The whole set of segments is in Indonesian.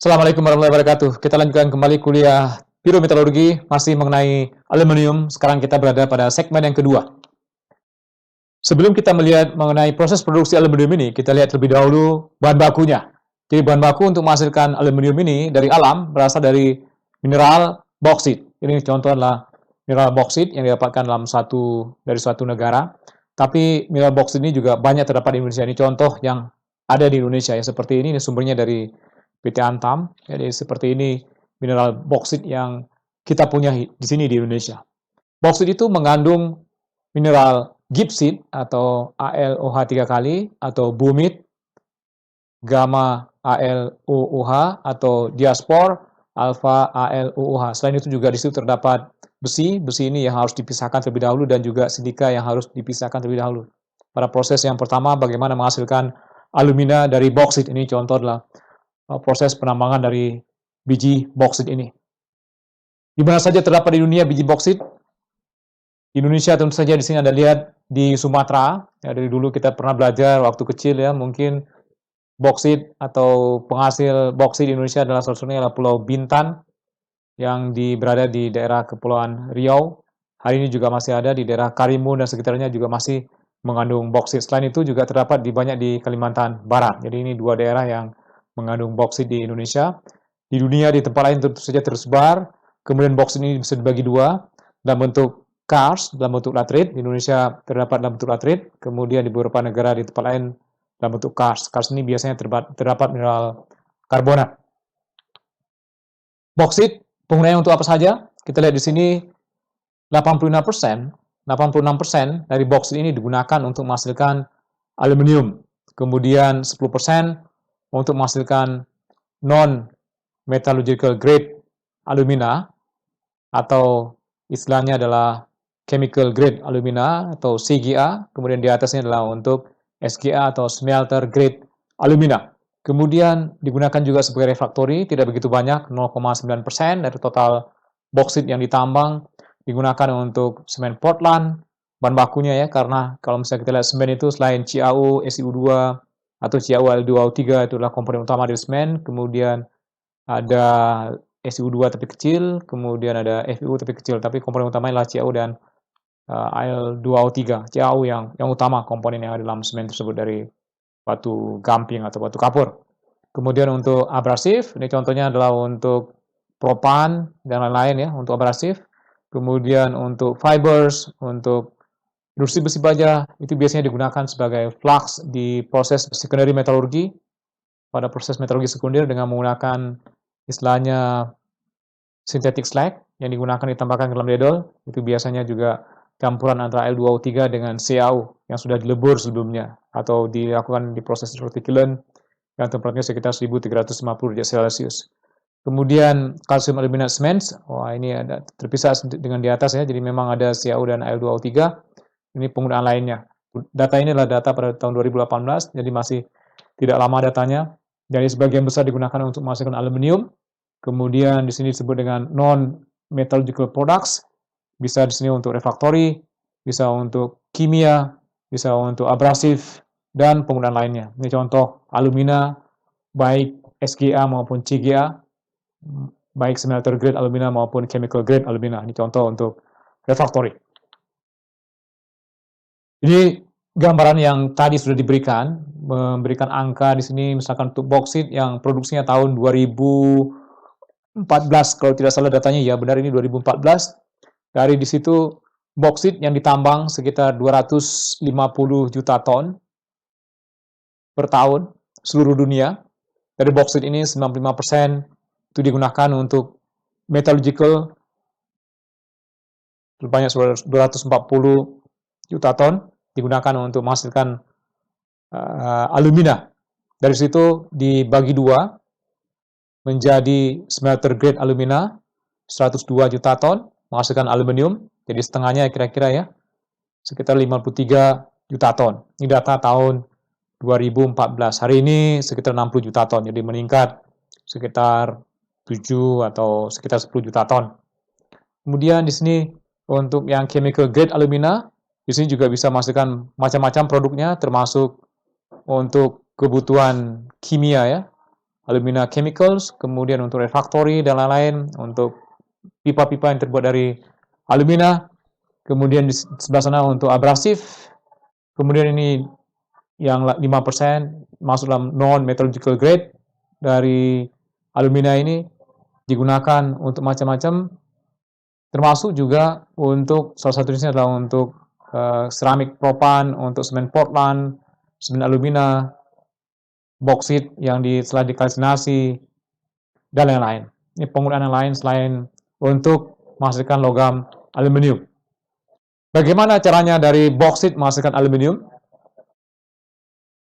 Assalamualaikum warahmatullahi wabarakatuh. Kita lanjutkan kembali kuliah pirometalurgi, masih mengenai aluminium. Sekarang kita berada pada segmen yang kedua. Sebelum kita melihat mengenai proses produksi aluminium ini, kita lihat terlebih dahulu bahan bakunya. Jadi bahan baku untuk menghasilkan aluminium ini dari alam berasal dari mineral boksit. Ini contoh adalah mineral boksit yang didapatkan dari suatu negara. Tapi mineral boksit ini juga banyak terdapat di Indonesia. Ini contoh yang ada di Indonesia ya, seperti ini sumbernya dari PT Antam. Jadi seperti ini mineral boksit yang kita punya di sini di Indonesia. Boksit itu mengandung mineral gipsit atau AlOH 3 kali atau bumit, gamma AlOOH atau diaspor alfa AlOOH. Selain itu juga di situ terdapat besi. Besi ini yang harus dipisahkan terlebih dahulu dan juga silika yang harus dipisahkan terlebih dahulu. Pada proses yang pertama bagaimana menghasilkan alumina dari boksit. Ini contoh adalah proses penambangan dari biji boksit ini. Di mana saja terdapat di dunia biji boksit? Di Indonesia tentu saja di sini Anda lihat di Sumatera. Ya, dari dulu kita pernah belajar waktu kecil ya, mungkin boksit atau penghasil boksit di Indonesia adalah salah satunya adalah Pulau Bintan yang berada di daerah Kepulauan Riau. Hari ini juga masih ada di daerah Karimun dan sekitarnya juga masih mengandung boksit. Selain itu juga terdapat banyak di Kalimantan Barat. Jadi ini dua daerah yang mengandung boksit di Indonesia. Di dunia di tempat lain tentu saja tersebar. Kemudian boksit ini bisa dibagi dua dalam bentuk karst, dalam bentuk latrit. Di Indonesia terdapat dalam bentuk latrit. Kemudian di beberapa negara di tempat lain dalam bentuk karst. Karst ini biasanya terdapat mineral karbonat. Boksit penggunaannya untuk apa saja? Kita lihat di sini 86% dari boksit ini digunakan untuk menghasilkan aluminium. Kemudian 10% untuk menghasilkan non-metallurgical grade alumina atau istilahnya adalah chemical grade alumina atau CGA. Kemudian di atasnya adalah untuk SGA atau smelter grade alumina. Kemudian digunakan juga sebagai refraktori, tidak begitu banyak, 0,9% dari total boksit yang ditambang digunakan untuk semen Portland, bahan bakunya ya, karena kalau misalnya kita lihat semen itu selain CaO, SiO2, atau CaO L2O3 itu adalah komponen utama dari semen, kemudian ada SiO2 tapi kecil, kemudian ada FiU tapi kecil, tapi komponen utamanya adalah CaO dan L2O3, CaO yang utama komponen yang ada dalam semen tersebut dari batu gamping atau batu kapur. Kemudian untuk abrasif, ini contohnya adalah untuk propan dan lain-lain ya, untuk abrasif. Kemudian untuk fibers, untuk industri besi baja, itu biasanya digunakan sebagai flux di proses secondary metalurgi. Pada proses metalurgi sekunder dengan menggunakan istilahnya synthetic slag yang digunakan ditambahkan ke dalam ledol. Itu biasanya juga campuran antara L2O3 dengan CaO yang sudah dilebur sebelumnya atau dilakukan di proses seperti kiln yang temperaturnya sekitar 1350 derajat Celcius. Kemudian kalsium aluminat cement, wah ini ada terpisah dengan di atas ya, jadi memang ada CaO dan L2O3. Ini penggunaan lainnya. Data ini adalah data pada tahun 2018, jadi masih tidak lama datanya. Jadi sebagian besar digunakan untuk menghasilkan aluminium. Kemudian di sini disebut dengan non-metallurgical products. Bisa di sini untuk refraktori, bisa untuk kimia, bisa untuk abrasif, dan penggunaan lainnya. Ini contoh alumina, baik SGA maupun CGA, baik smelter grade alumina maupun chemical grade alumina. Ini contoh untuk refraktori. Ini gambaran yang tadi sudah diberikan, memberikan angka di sini misalkan untuk boksit yang produksinya tahun 2014 kalau tidak salah datanya ya benar ini 2014. Dari di situ boksit yang ditambang sekitar 250 juta ton per tahun seluruh dunia. Dari boksit ini 95% itu digunakan untuk metallurgical sebanyak 240 juta ton digunakan untuk menghasilkan alumina. Dari situ dibagi dua menjadi smelter grade alumina 102 juta ton menghasilkan aluminium. Jadi setengahnya kira-kira ya sekitar 53 juta ton. Ini data tahun 2014. Hari ini sekitar 60 juta ton. Jadi meningkat sekitar 7 atau sekitar 10 juta ton. Kemudian di sini untuk yang chemical grade alumina, di sini juga bisa menghasilkan macam-macam produknya termasuk untuk kebutuhan kimia ya. alumina chemicals, kemudian untuk refractory dan lain-lain, untuk pipa-pipa yang terbuat dari alumina, kemudian di sebelah sana untuk abrasif, kemudian ini yang 5% masuk dalam non-metallurgical grade dari alumina ini digunakan untuk macam-macam, termasuk juga untuk salah satu jenisnya adalah untuk keramik propan, untuk semen Portland, semen alumina, boksit yang setelah dikalsinasi, dan lain-lain. Ini penggunaan yang lain selain untuk menghasilkan logam aluminium. Bagaimana caranya dari boksit menghasilkan aluminium?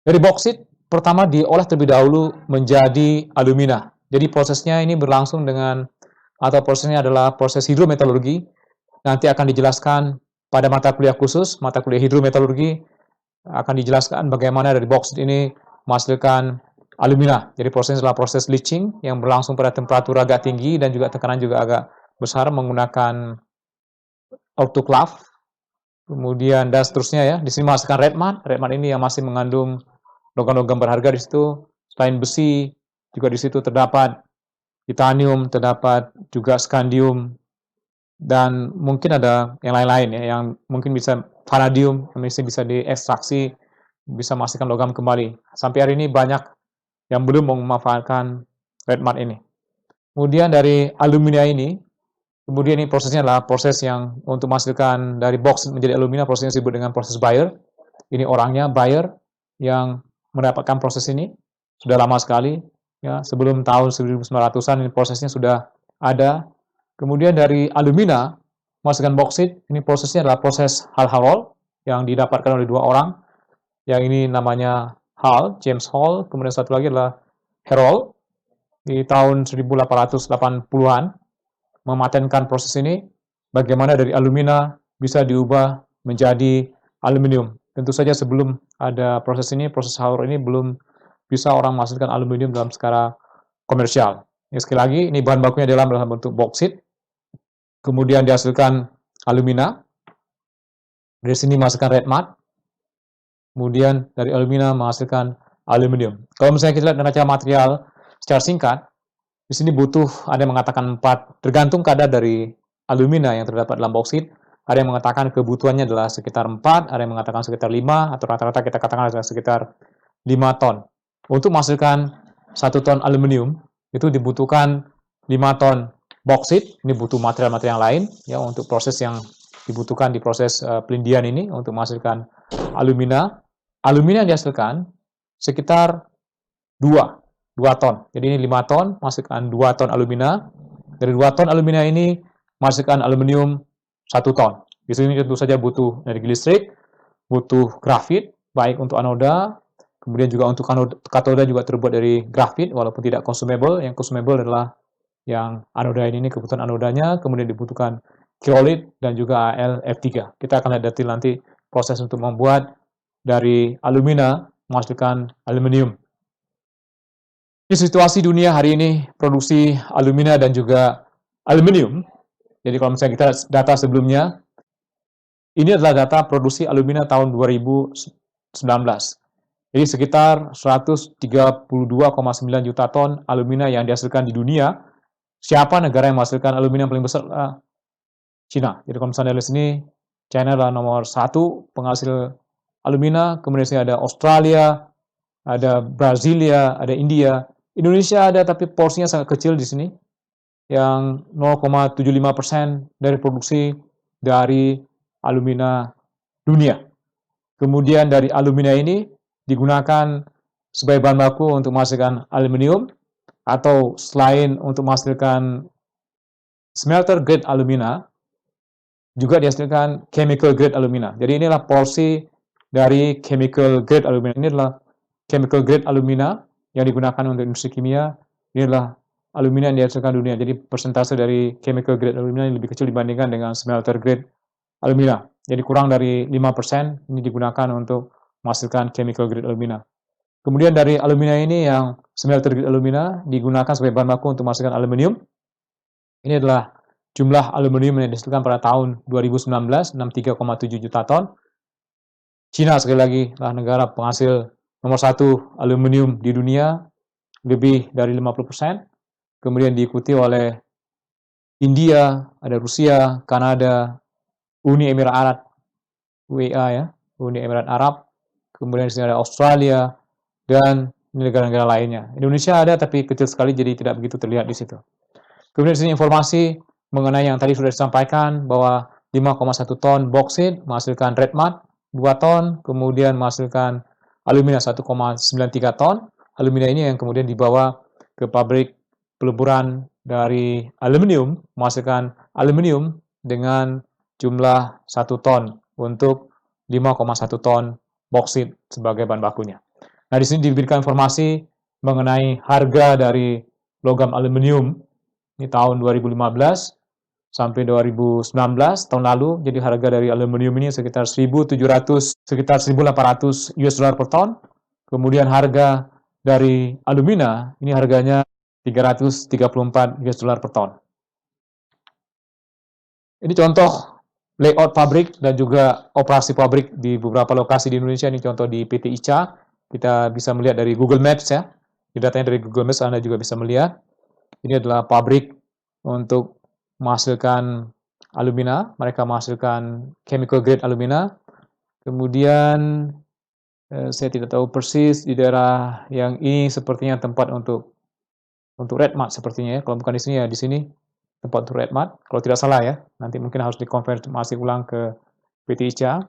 Dari boksit, pertama diolah terlebih dahulu menjadi alumina. Jadi prosesnya ini berlangsung atau prosesnya adalah proses hidrometalurgi. Nanti akan dijelaskan pada mata kuliah khusus, mata kuliah hidrometalurgi, akan dijelaskan bagaimana dari boksit ini menghasilkan alumina. Jadi prosesnya adalah proses leaching yang berlangsung pada temperatur agak tinggi dan juga tekanan juga agak besar menggunakan autoclave. Kemudian dan seterusnya ya. Di sini menghasilkan red mud. Red mud ini yang masih mengandung logam-logam berharga di situ. Selain besi, juga di situ terdapat titanium, terdapat juga scandium, dan mungkin ada yang lain-lain ya, yang mungkin bisa vanadium, yang bisa diekstraksi, bisa menghasilkan logam kembali. Sampai hari ini banyak yang belum memanfaatkan red mud ini. Kemudian dari alumina ini, kemudian ini prosesnya adalah proses yang untuk menghasilkan dari boksit menjadi alumina, prosesnya disebut dengan proses Bayer. Ini orangnya Bayer yang mendapatkan proses ini sudah lama sekali, ya sebelum tahun 1900-an ini prosesnya sudah ada. Kemudian dari alumina menghasilkan boksit, ini prosesnya adalah proses Hall-Héroult yang didapatkan oleh dua orang. Yang ini namanya Hall, James Hall, kemudian satu lagi adalah Héroult di tahun 1880-an mematenkan proses ini, bagaimana dari alumina bisa diubah menjadi aluminium. Tentu saja sebelum ada proses ini, proses Hall-Héroult ini belum bisa orang menghasilkan aluminium dalam skala komersial. Ya, sekali lagi, ini bahan bakunya dalam bentuk boksit, kemudian dihasilkan alumina, dari sini menghasilkan red mud, kemudian dari alumina menghasilkan aluminium. Kalau misalnya kita lihat neraca material secara singkat, di sini butuh, ada yang mengatakan 4, tergantung kadar dari alumina yang terdapat dalam boksit. Ada yang mengatakan kebutuhannya adalah sekitar 4, ada yang mengatakan sekitar 5, atau rata-rata kita katakan adalah sekitar 5 ton. Untuk menghasilkan 1 ton aluminium, itu dibutuhkan 5 ton boksit. Ini butuh material-material lain ya untuk proses yang dibutuhkan di proses pelindian ini untuk menghasilkan alumina. Alumina yang dihasilkan sekitar 2 ton. Jadi ini 5 ton, menghasilkan 2 ton alumina. Dari 2 ton alumina ini menghasilkan aluminium 1 ton. Di sini tentu saja butuh energi listrik, butuh grafit, baik untuk anoda, kemudian juga untuk katoda juga terbuat dari grafit, walaupun tidak consumable. Yang consumable adalah yang anoda ini kebutuhan anodanya, kemudian dibutuhkan kriolit dan juga AlF3. Kita akan lihat detail nanti proses untuk membuat dari alumina menghasilkan aluminium. Di situasi dunia hari ini, produksi alumina dan juga aluminium. Jadi kalau misalnya kita data sebelumnya, ini adalah data produksi alumina tahun 2019. Jadi sekitar 132,9 juta ton alumina yang dihasilkan di dunia. Siapa negara yang menghasilkan alumina yang paling besar? China. Jadi kalau misalnya dari sini, China adalah nomor 1 penghasil alumina. Kemudian sini ada Australia, ada Brasilia, ada India. Indonesia ada, tapi porsinya sangat kecil di sini, yang 0,75% dari produksi dari alumina dunia. Kemudian dari alumina ini digunakan sebagai bahan baku untuk menghasilkan aluminium, atau selain untuk menghasilkan smelter grade alumina, juga dihasilkan chemical grade alumina. Jadi inilah porsi dari chemical grade alumina. Ini adalah chemical grade alumina yang digunakan untuk industri kimia. Ini adalah alumina yang dihasilkan dunia. Jadi persentase dari chemical grade alumina lebih kecil dibandingkan dengan smelter grade alumina. Jadi kurang dari 5% ini digunakan untuk menghasilkan chemical grade alumina. Kemudian dari alumina ini yang smelter grade alumina digunakan sebagai bahan baku untuk menghasilkan aluminium. Ini adalah jumlah aluminium yang dihasilkan pada tahun 2019, 63,7 juta ton. China sekali lagi adalah negara penghasil nomor 1 aluminium di dunia. lebih dari 50%, kemudian diikuti oleh India, ada Rusia, Kanada, Uni Emirat Arab, UEA ya, Uni Emirat Arab, kemudian di sini ada Australia, dan negara-negara lainnya. Indonesia ada tapi kecil sekali jadi tidak begitu terlihat di situ. Kemudian di sini informasi mengenai yang tadi sudah disampaikan bahwa 5,1 ton boksit menghasilkan red mud 2 ton, kemudian menghasilkan alumina 1,93 ton. Alumina ini yang kemudian dibawa ke pabrik peleburan dari aluminium, menghasilkan aluminium dengan jumlah 1 ton untuk 5,1 ton boksit sebagai bahan bakunya. Nah, di sini diberikan informasi mengenai harga dari logam aluminium ini tahun 2015 sampai 2019 tahun lalu. Jadi harga dari aluminium ini sekitar 1.800 US dollar per ton. Kemudian harga dari alumina ini harganya 334 US dollar per ton. Ini contoh layout pabrik dan juga operasi pabrik di beberapa lokasi di Indonesia. Ini contoh di PT ICA. Kita bisa melihat dari Google Maps ya. Di datanya dari Google Maps Anda juga bisa melihat. Ini adalah pabrik untuk menghasilkan alumina. Mereka menghasilkan chemical grade alumina. Kemudian saya tidak tahu persis di daerah yang ini sepertinya tempat untuk red mud sepertinya ya. Kalau bukan di sini ya di sini tempat untuk red mud. Kalau tidak salah ya. Nanti mungkin harus dikonfirmasi ulang ke PT ICA.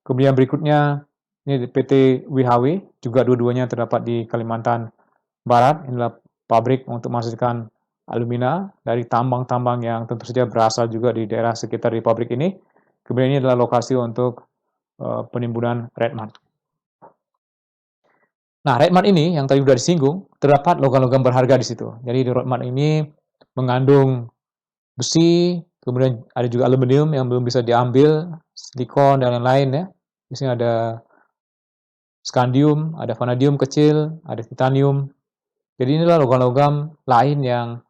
Kemudian berikutnya ini PT WHW, juga dua-duanya terdapat di Kalimantan Barat. Inilah pabrik untuk menghasilkan alumina dari tambang-tambang yang tentu saja berasal juga di daerah sekitar di pabrik ini. Kemudian ini adalah lokasi untuk penimbunan red mud. Nah, red mud ini yang tadi sudah disinggung, terdapat logam-logam berharga di situ. Jadi di red mud ini mengandung besi, kemudian ada juga aluminium yang belum bisa diambil, silikon dan lain-lain ya. Di sini ada skandium, ada vanadium kecil, ada titanium. Jadi inilah logam-logam lain yang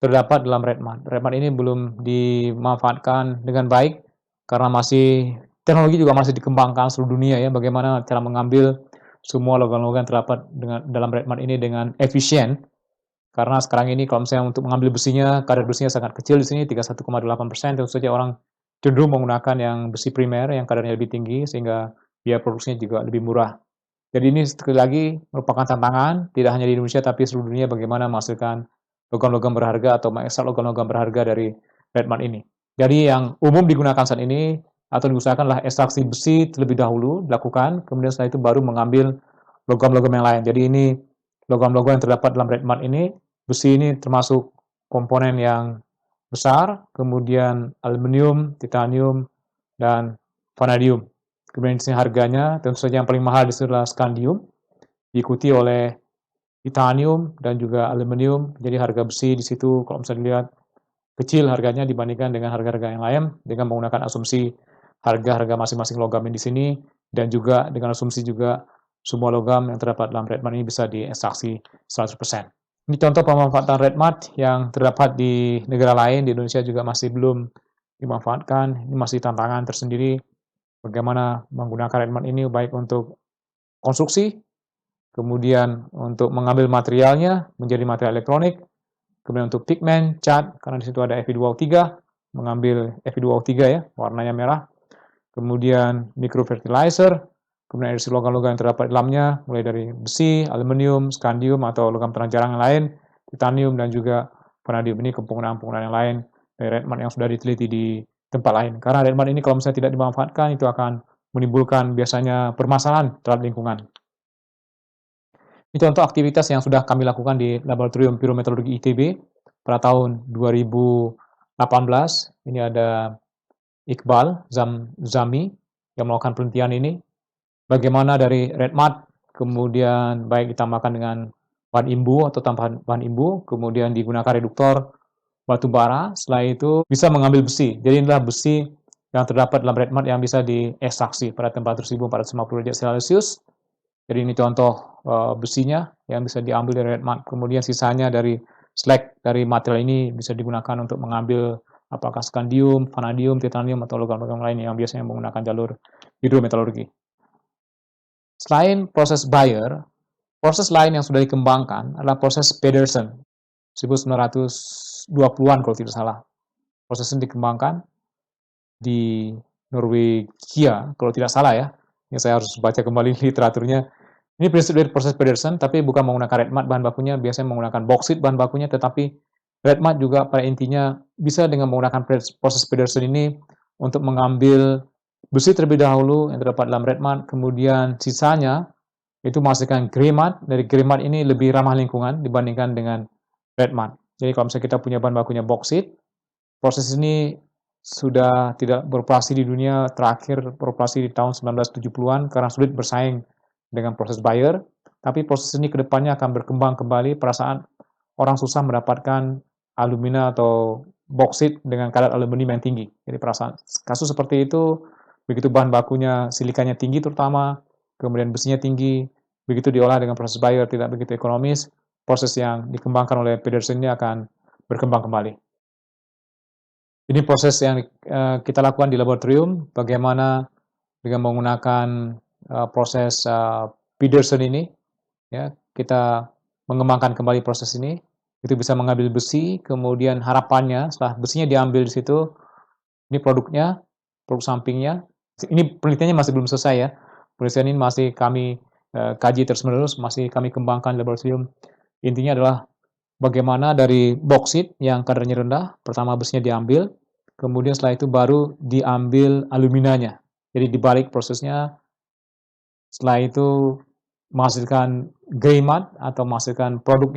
terdapat dalam red mud. Red mud ini belum dimanfaatkan dengan baik karena teknologi juga masih dikembangkan seluruh dunia ya, bagaimana cara mengambil semua logam-logam terdapat dalam red mud ini dengan efisien. Karena sekarang ini kalau misalnya untuk mengambil besinya, kadar besinya sangat kecil di sini 31,8%, tentu saja orang cenderung menggunakan yang besi primer yang kadarnya lebih tinggi sehingga biaya produksinya juga lebih murah. Jadi ini sekali lagi merupakan tantangan tidak hanya di Indonesia tapi seluruh dunia bagaimana menghasilkan logam-logam berharga atau mengekstrak logam-logam berharga dari red mud ini. Jadi yang umum digunakan saat ini atau diusahakanlah ekstraksi besi terlebih dahulu dilakukan, kemudian setelah itu baru mengambil logam-logam yang lain. Jadi ini logam-logam yang terdapat dalam red mud ini, besi ini termasuk komponen yang besar, kemudian aluminium, titanium, dan vanadium. Kemudian di sini harganya, tentu saja yang paling mahal di sini adalah skandium, diikuti oleh titanium dan juga aluminium. Jadi harga besi di situ kalau misalnya dilihat kecil harganya dibandingkan dengan harga-harga yang lain dengan menggunakan asumsi harga-harga masing-masing logam di sini dan juga dengan asumsi juga semua logam yang terdapat dalam red mud ini bisa diekstraksi 100%. Ini contoh pemanfaatan red mud yang terdapat di negara lain, di Indonesia juga masih belum dimanfaatkan. Ini masih tantangan tersendiri bagaimana menggunakan red mud ini baik untuk konstruksi, kemudian untuk mengambil materialnya menjadi material elektronik, kemudian untuk pigment, cat, karena di situ ada Fe2O3, mengambil Fe2O3 ya, warnanya merah, kemudian microfertilizer, kemudian ada logam-logam yang terdapat di dalamnya, mulai dari besi, aluminium, skandium, atau logam terang jarang yang lain, titanium, dan juga vanadium. Ini penggunaan-penggunaan yang lain dari red mud yang sudah diteliti di tempat lain. Karena red mud ini kalau misalnya tidak dimanfaatkan, itu akan menimbulkan biasanya permasalahan terhadap lingkungan. Ini contoh aktivitas yang sudah kami lakukan di Laboratorium Pyrometeorologi ITB pada tahun 2018. Ini ada Iqbal Zami yang melakukan penelitian ini. Bagaimana dari red mud, kemudian baik ditambahkan dengan bahan imbu atau tambahan bahan imbu, kemudian digunakan reduktor batu bara, setelah itu bisa mengambil besi. Jadi inilah besi yang terdapat dalam red mud yang bisa diekstraksi pada temperatur 1450 derajat Celcius. Jadi ini contoh besinya yang bisa diambil dari red mud. Kemudian sisanya dari slag dari material ini bisa digunakan untuk mengambil apakah skandium, vanadium, titanium, atau logam-logam lain yang biasanya menggunakan jalur hidrometalurgi. Selain proses Bayer, Proses lain yang sudah dikembangkan adalah proses Pedersen, 1920-an kalau tidak salah. Proses ini dikembangkan di Norwegia, kalau tidak salah ya. Ini saya harus baca kembali literaturnya. Ini prinsip dari proses Pedersen, tapi bukan menggunakan red mud bahan bakunya, biasanya menggunakan boksit bahan bakunya, tetapi red mud juga pada intinya bisa dengan menggunakan proses Pedersen ini untuk mengambil besi terlebih dahulu yang terdapat dalam red mud, kemudian sisanya itu menghasilkan grey mud. Dari grey mud ini lebih ramah lingkungan dibandingkan dengan red mud. Jadi kalau misalnya kita punya bahan bakunya boksit, proses ini sudah tidak beroperasi di dunia, terakhir beroperasi di tahun 1970-an karena sulit bersaing dengan proses Bayer, tapi proses ini kedepannya akan berkembang kembali pada saat orang susah mendapatkan alumina atau boksit dengan kadar aluminium yang tinggi. Jadi pada saat kasus seperti itu, begitu bahan bakunya silikanya tinggi terutama, kemudian besinya tinggi, begitu diolah dengan proses Bayer tidak begitu ekonomis, proses yang dikembangkan oleh Pedersen ini akan berkembang kembali. Ini proses yang kita lakukan di laboratorium, bagaimana dengan menggunakan proses Pedersen ini, ya, kita mengembangkan kembali proses ini, itu bisa mengambil besi, kemudian harapannya setelah besinya diambil di situ, ini produknya, produk sampingnya. Ini penelitiannya masih belum selesai ya, penelitian ini masih kami kaji terus-menerus, masih kami kembangkan di laboratorium. Intinya adalah bagaimana dari boksit yang kadarnya rendah, pertama besinya diambil, kemudian setelah itu baru diambil aluminanya. Jadi dibalik prosesnya, setelah itu menghasilkan grey mud atau menghasilkan produk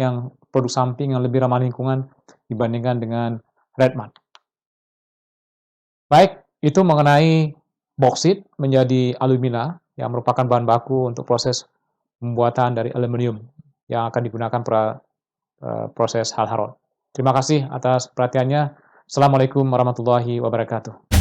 samping yang lebih ramah lingkungan dibandingkan dengan red mud. Baik, itu mengenai boksit menjadi alumina yang merupakan bahan baku untuk proses pembuatan dari aluminium yang akan digunakan pada proses Hal-Héroult. Terima kasih atas perhatiannya. Assalamualaikum warahmatullahi wabarakatuh.